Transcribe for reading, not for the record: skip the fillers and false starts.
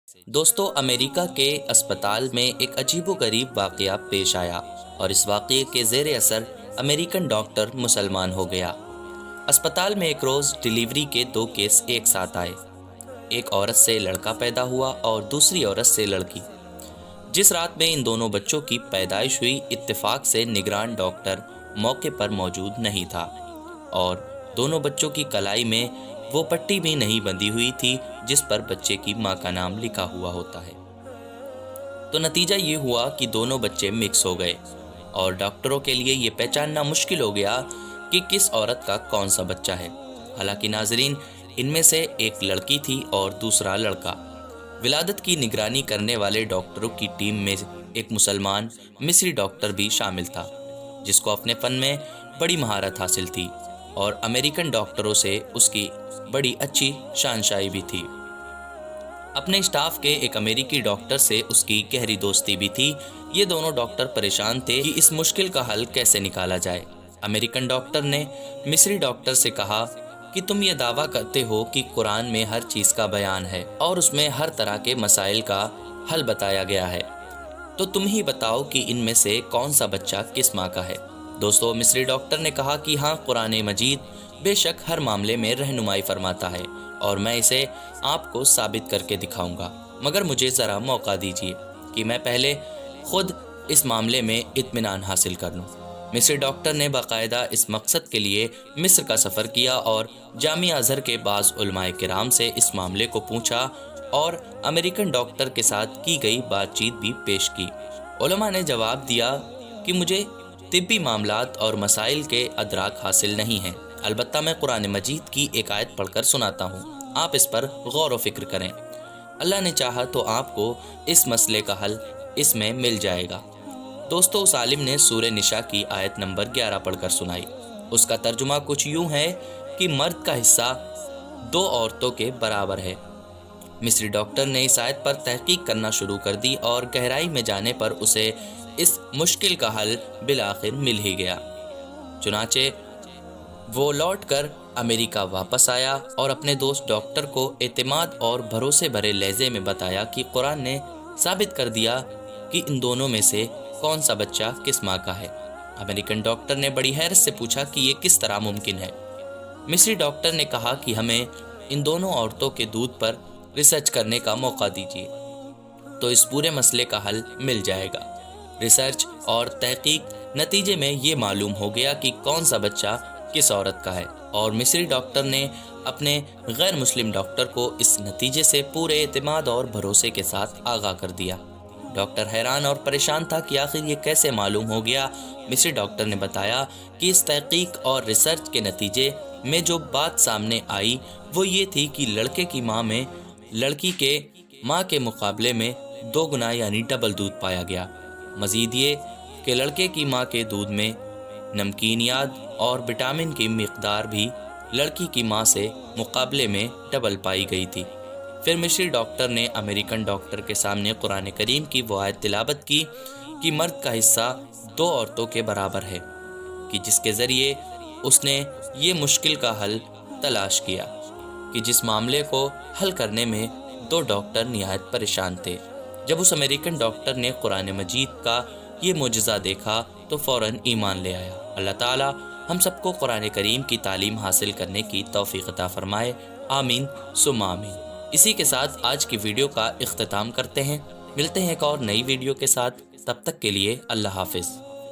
دوستو، امریکہ کے اسپتال میں ایک عجیب و غریب واقعہ پیش آیا اور اس واقعے کے زیر اثر امریکن ڈاکٹر مسلمان ہو گیا۔ اسپتال میں ایک روز ڈیلیوری کے 2 کیس ایک ساتھ آئے۔ ایک عورت سے لڑکا پیدا ہوا اور دوسری عورت سے لڑکی۔ جس رات میں ان دونوں بچوں کی پیدائش ہوئی، اتفاق سے نگران ڈاکٹر موقع پر موجود نہیں تھا اور دونوں بچوں کی کلائی میں وہ پٹی بھی نہیں بندھی ہوئی تھی جس پر بچے کی ماں کا نام لکھا ہوا ہوتا ہے۔ تو نتیجہ یہ ہوا کہ دونوں بچے مکس ہو گئے اور ڈاکٹروں کے لیے یہ پہچاننا مشکل ہو گیا کہ کس عورت کا کون سا بچہ ہے۔ حالانکہ ناظرین، ان میں سے ایک لڑکی تھی اور دوسرا لڑکا۔ ولادت کی نگرانی کرنے والے ڈاکٹروں کی ٹیم میں ایک مسلمان مصری ڈاکٹر بھی شامل تھا جس کو اپنے فن میں بڑی مہارت حاصل تھی اور امریکن ڈاکٹروں سے اس کی بڑی اچھی شانشائی بھی تھی۔ اپنے اسٹاف کے ایک امریکی ڈاکٹر سے اس کی گہری دوستی بھی تھی۔ یہ دونوں ڈاکٹر پریشان تھے کہ اس مشکل کا حل کیسے نکالا جائے۔ امریکن ڈاکٹر نے مصری ڈاکٹر سے کہا کہ تم یہ دعویٰ کرتے ہو کہ قرآن میں ہر چیز کا بیان ہے اور اس میں ہر طرح کے مسائل کا حل بتایا گیا ہے، تو تم ہی بتاؤ کہ ان میں سے کون سا بچہ کس ماں کا ہے۔ دوستو، مصری ڈاکٹر نے کہا کہ ہاں، قرآن مجید بے شک ہر معاملے میں رہنمائی فرماتا ہے اور میں اسے آپ کو ثابت کر کے دکھاؤں گا، مگر مجھے ذرا موقع دیجیے کہ میں پہلے خود اس معاملے میں اطمینان حاصل کر لوں۔ مصری ڈاکٹر نے باقاعدہ اس مقصد کے لیے مصر کا سفر کیا اور جامعہ ازہر کے بعض علماء کرام سے اس معاملے کو پوچھا اور امریکن ڈاکٹر کے ساتھ کی گئی بات چیت بھی پیش کی۔ علماء نے جواب دیا کہ مجھے طبی معاملات اور مسائل کے ادراک حاصل نہیں ہیں، البتہ میں قرآن مجید کی ایک آیت پڑھ کر سناتا ہوں، آپ اس پر غور و فکر کریں، اللہ نے چاہا تو آپ کو اس مسئلے کا حل اس میں مل جائے گا۔ دوستو، اس عالم نے سورہ نساء کی آیت نمبر 11 پڑھ کر سنائی۔ اس کا ترجمہ کچھ یوں ہے کہ مرد کا حصہ 2 عورتوں کے برابر ہے۔ مصری ڈاکٹر نے اس آیت پر تحقیق کرنا شروع کر دی اور گہرائی میں جانے پر اسے اس مشکل کا حل بالآخر مل ہی گیا۔ چنانچہ وہ لوٹ کر امریکہ واپس آیا اور اپنے دوست ڈاکٹر کو اعتماد اور بھروسے بھرے لہجے میں بتایا کہ قرآن نے ثابت کر دیا کہ ان دونوں میں سے کون سا بچہ کس ماں کا ہے۔ امریکن ڈاکٹر نے بڑی حیرت سے پوچھا کہ یہ کس طرح ممکن ہے۔ مصری ڈاکٹر نے کہا کہ ہمیں ان دونوں عورتوں کے دودھ پر ریسرچ کرنے کا موقع دیجیے تو اس پورے مسئلے کا حل مل جائے گا۔ ریسرچ اور تحقیق نتیجے میں یہ معلوم ہو گیا کہ کون سا بچہ کس عورت کا ہے اور مصری ڈاکٹر نے اپنے غیر مسلم ڈاکٹر کو اس نتیجے سے پورے اعتماد اور بھروسے کے ساتھ آگاہ کر دیا۔ ڈاکٹر حیران اور پریشان تھا کہ آخر یہ کیسے معلوم ہو گیا۔ مصری ڈاکٹر نے بتایا کہ اس تحقیق اور ریسرچ کے نتیجے میں جو بات سامنے آئی وہ یہ تھی کہ لڑکے کی ماں میں لڑکی کے ماں کے مقابلے میں 2 گنا یعنی ڈبل دودھ پایا گیا۔ مزید یہ کہ لڑکے کی ماں کے دودھ میں نمکینیات اور وٹامن کی مقدار بھی لڑکی کی ماں سے مقابلے میں ڈبل پائی گئی تھی۔ پھر مصری ڈاکٹر نے امریکن ڈاکٹر کے سامنے قرآن کریم کی وہ آیت تلاوت کی کہ مرد کا حصہ 2 عورتوں کے برابر ہے، کہ جس کے ذریعے اس نے یہ مشکل کا حل تلاش کیا کہ جس معاملے کو حل کرنے میں 2 ڈاکٹر نہایت پریشان تھے۔ جب اس امریکن ڈاکٹر نے قرآن مجید کا یہ معجزہ دیکھا تو فوراً ایمان لے آیا۔ اللہ تعالی ہم سب کو قرآن کریم کی تعلیم حاصل کرنے کی توفیق عطا فرمائے، آمین ثم آمین۔ اسی کے ساتھ آج کی ویڈیو کا اختتام کرتے ہیں۔ ملتے ہیں ایک اور نئی ویڈیو کے ساتھ، تب تک کے لیے اللہ حافظ۔